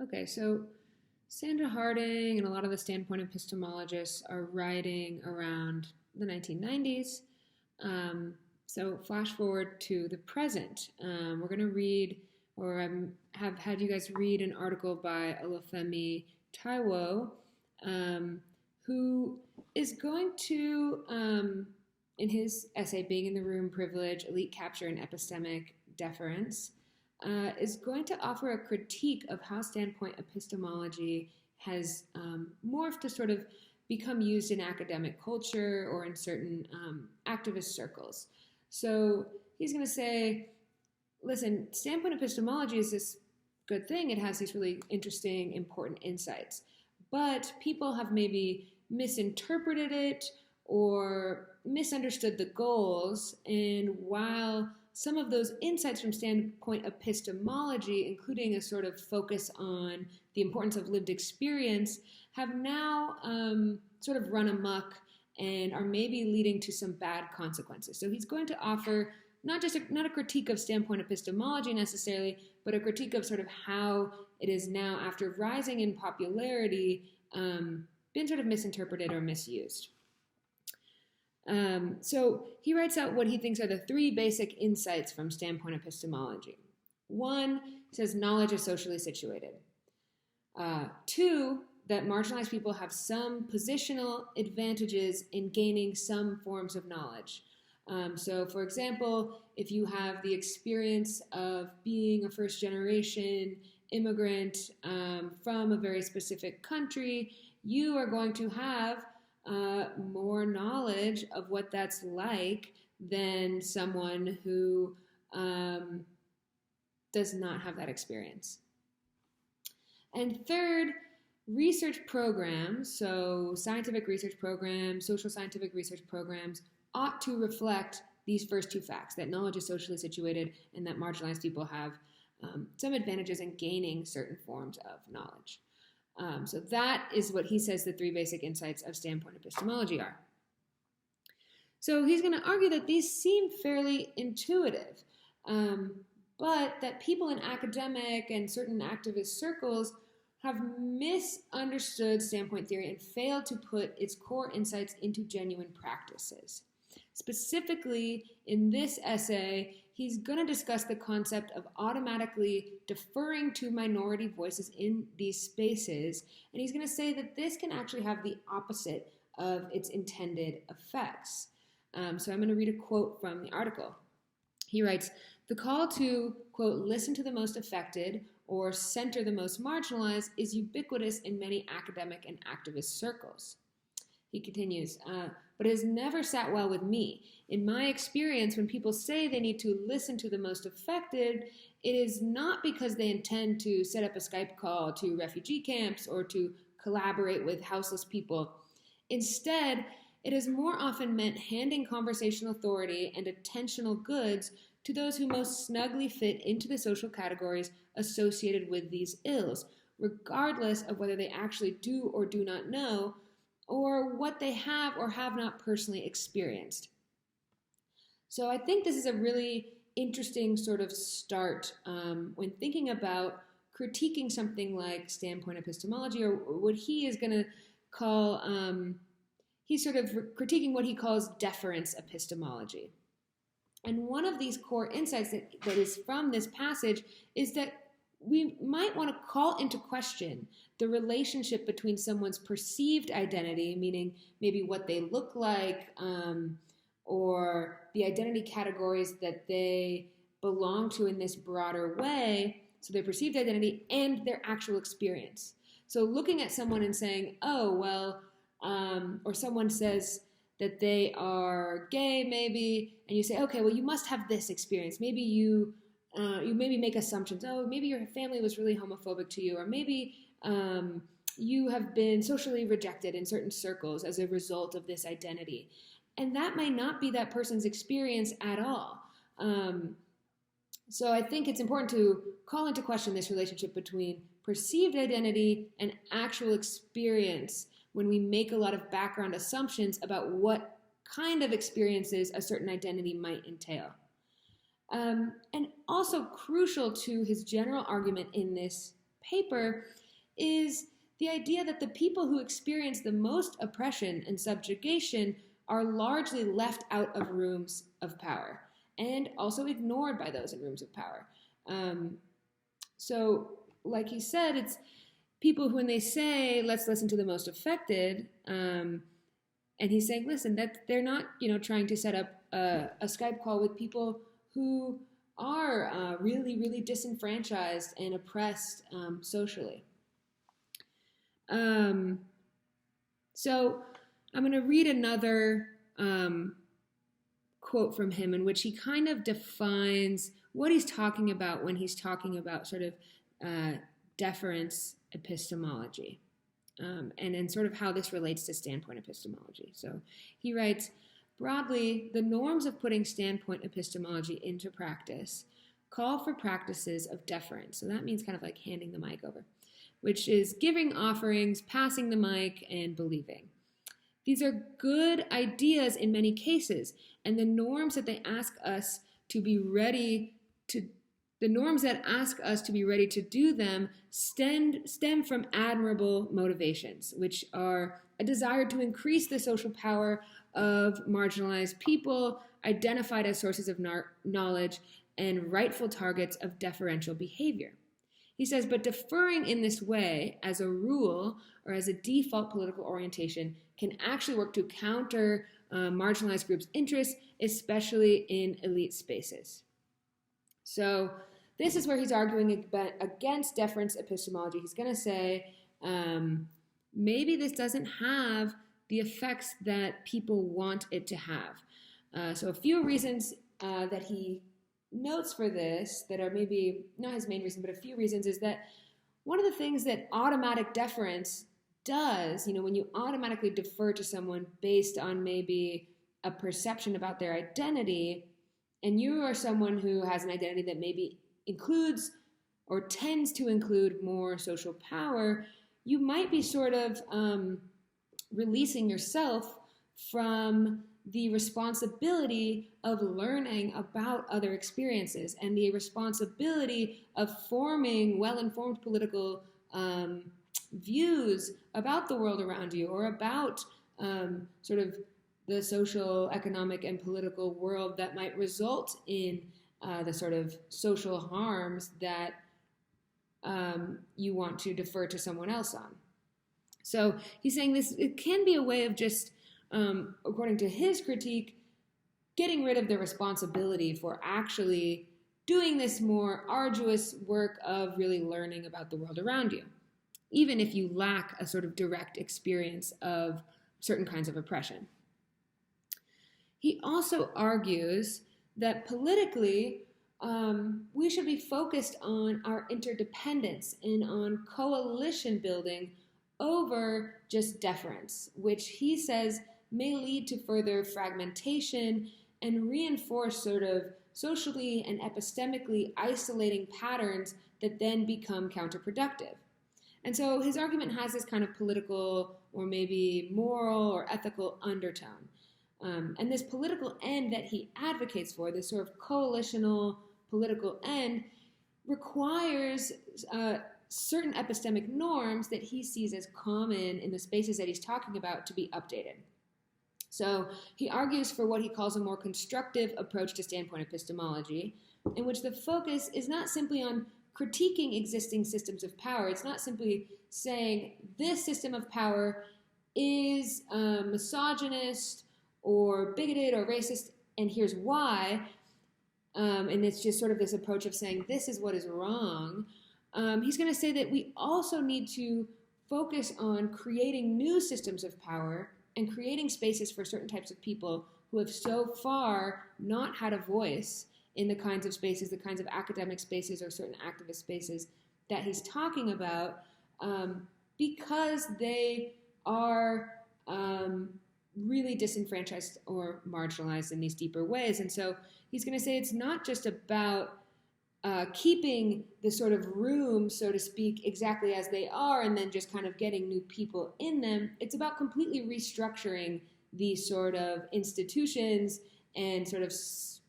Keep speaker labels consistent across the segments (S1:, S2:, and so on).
S1: Okay, so Sandra Harding and a lot of the standpoint epistemologists are writing around the 1990s. Um, so flash forward to the present. We're going to read, or have had you guys read an article by Olufemi Taiwo, um, who is going to, in his essay, Being in the Room, Privilege, Elite Capture, and Epistemic Deference, is going to offer a critique of how standpoint epistemology has morphed to sort of become used in academic culture or in certain activist circles. So he's going to say, listen, standpoint epistemology is this good thing. It has these really interesting, important insights. But people have maybe misinterpreted it or misunderstood the goals. And while some of those insights from standpoint epistemology, including a sort of focus on the importance of lived experience, have now sort of run amok and are maybe leading to some bad consequences. So he's going to offer not a critique of standpoint epistemology necessarily, but a critique of sort of how it is now, after rising in popularity, been sort of misinterpreted or misused. So he writes out what he thinks are the three basic insights from standpoint epistemology. One, he says knowledge is socially situated. Two, that marginalized people have some positional advantages in gaining some forms of knowledge. So, for example, if you have the experience of being a first generation immigrant from a very specific country, you are going to have more knowledge of what that's like than someone who does not have that experience. And third, research programs, so scientific research programs, social scientific research programs, ought to reflect these first two facts, that knowledge is socially situated and that marginalized people have some advantages in gaining certain forms of knowledge. So that is what he says the three basic insights of standpoint epistemology are. So he's going to argue that these seem fairly intuitive, but that people in academic and certain activist circles have misunderstood standpoint theory and failed to put its core insights into genuine practices. Specifically, in this essay, he's going to discuss the concept of automatically deferring to minority voices in these spaces, and he's going to say that this can actually have the opposite of its intended effects. So I'm going to read a quote from the article. He writes, "The call to, quote, listen to the most affected or center the most marginalized is ubiquitous in many academic and activist circles." He continues, but it has never sat well with me. In my experience, when people say they need to listen to the most affected, it is not because they intend to set up a Skype call to refugee camps or to collaborate with houseless people. Instead, it has more often meant handing conversational authority and attentional goods to those who most snugly fit into the social categories associated with these ills, regardless of whether they actually do or do not know, or what they have or have not personally experienced. So I think this is a really interesting sort of start when thinking about critiquing something like standpoint epistemology, or what he is going to call, he's sort of critiquing what he calls deference epistemology. And one of these core insights that is from this passage is that we might want to call into question the relationship between someone's perceived identity, meaning maybe what they look like, or the identity categories that they belong to in this broader way, so their perceived identity and their actual experience. So looking at someone and saying, oh, well, or someone says that they are gay maybe, and you say, okay, well, you must have this experience. Maybe you maybe make assumptions. Oh, maybe your family was really homophobic to you, or maybe you have been socially rejected in certain circles as a result of this identity. And that might not be that person's experience at all. So I think it's important to call into question this relationship between perceived identity and actual experience when we make a lot of background assumptions about what kind of experiences a certain identity might entail. And also crucial to his general argument in this paper is the idea that the people who experience the most oppression and subjugation are largely left out of rooms of power and also ignored by those in rooms of power. So, like he said, it's people who, when they say, let's listen to the most affected, and he's saying, listen, that they're not, trying to set up a Skype call with people who are really, really disenfranchised and oppressed socially. So I'm going to read another quote from him in which he kind of defines what he's talking about when he's talking about sort of deference epistemology, and sort of how this relates to standpoint epistemology. So he writes, broadly, the norms of putting standpoint epistemology into practice call for practices of deference. So that means kind of like handing the mic over, which is giving offerings, passing the mic, and believing. These are good ideas in many cases, and the norms that ask us to be ready to do them stem from admirable motivations, which are a desire to increase the social power of marginalized people identified as sources of knowledge and rightful targets of deferential behavior. He says, but deferring in this way as a rule or as a default political orientation can actually work to counter marginalized groups' interests, especially in elite spaces. So this is where he's arguing against deference epistemology. He's going to say, maybe this doesn't have the effects that people want it to have. So a few reasons that he notes for this that are maybe not his main reason, but a few reasons is that one of the things that automatic deference does, when you automatically defer to someone based on maybe a perception about their identity, and you are someone who has an identity that maybe includes or tends to include more social power, you might be sort of releasing yourself from the responsibility of learning about other experiences and the responsibility of forming well-informed political views about the world around you or about sort of the social, economic, and political world that might result in the sort of social harms that you want to defer to someone else on. So he's saying it can be a way of just, according to his critique, getting rid of the responsibility for actually doing this more arduous work of really learning about the world around you, even if you lack a sort of direct experience of certain kinds of oppression. He also argues that politically, we should be focused on our interdependence and on coalition building over just deference, which he says may lead to further fragmentation and reinforce sort of socially and epistemically isolating patterns that then become counterproductive. And so his argument has this kind of political or maybe moral or ethical undertone. And this political end that he advocates for, this sort of coalitional political end, requires certain epistemic norms that he sees as common in the spaces that he's talking about to be updated. So he argues for what he calls a more constructive approach to standpoint epistemology, in which the focus is not simply on critiquing existing systems of power. It's not simply saying this system of power is misogynist or bigoted or racist, and here's why. And it's just sort of this approach of saying this is what is wrong. He's going to say that we also need to focus on creating new systems of power and creating spaces for certain types of people who have so far not had a voice in the kinds of spaces, the kinds of academic spaces or certain activist spaces that he's talking about, because they are really disenfranchised or marginalized in these deeper ways. And so he's going to say it's not just about keeping the sort of room, so to speak, exactly as they are and then just kind of getting new people in them. It's about completely restructuring these sort of institutions and sort of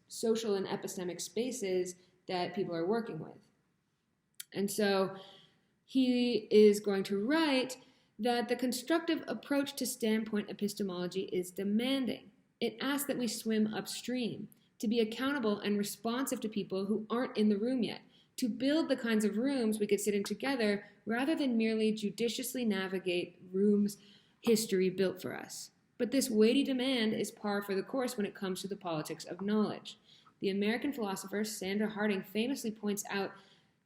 S1: social and epistemic spaces that people are working with. And so he is going to write that the constructive approach to standpoint epistemology is demanding. It asks that we swim upstream, to be accountable and responsive to people who aren't in the room yet, to build the kinds of rooms we could sit in together rather than merely judiciously navigate rooms history built for us. But this weighty demand is par for the course when it comes to the politics of knowledge. The American philosopher Sandra Harding famously points out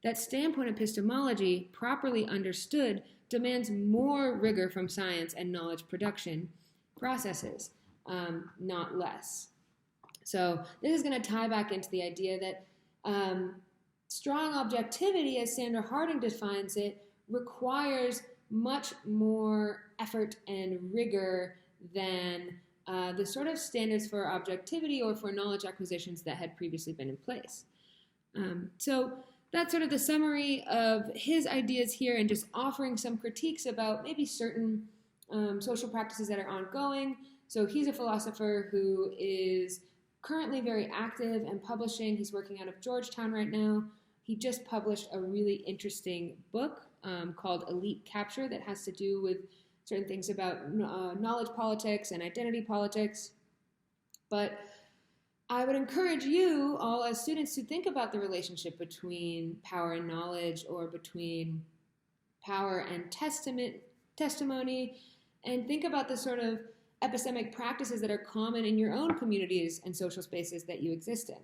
S1: that standpoint epistemology, properly understood, demands more rigor from science and knowledge production processes, not less. So this is going to tie back into the idea that strong objectivity, as Sandra Harding defines it, requires much more effort and rigor than the sort of standards for objectivity or for knowledge acquisitions that had previously been in place. So that's sort of the summary of his ideas here, and just offering some critiques about maybe certain social practices that are ongoing. So he's a philosopher who is currently very active and publishing. He's working out of Georgetown right now. He just published a really interesting book called Elite Capture that has to do with certain things about knowledge politics and identity politics. But I would encourage you all as students to think about the relationship between power and knowledge, or between power and testimony, and think about the sort of epistemic practices that are common in your own communities and social spaces that you exist in.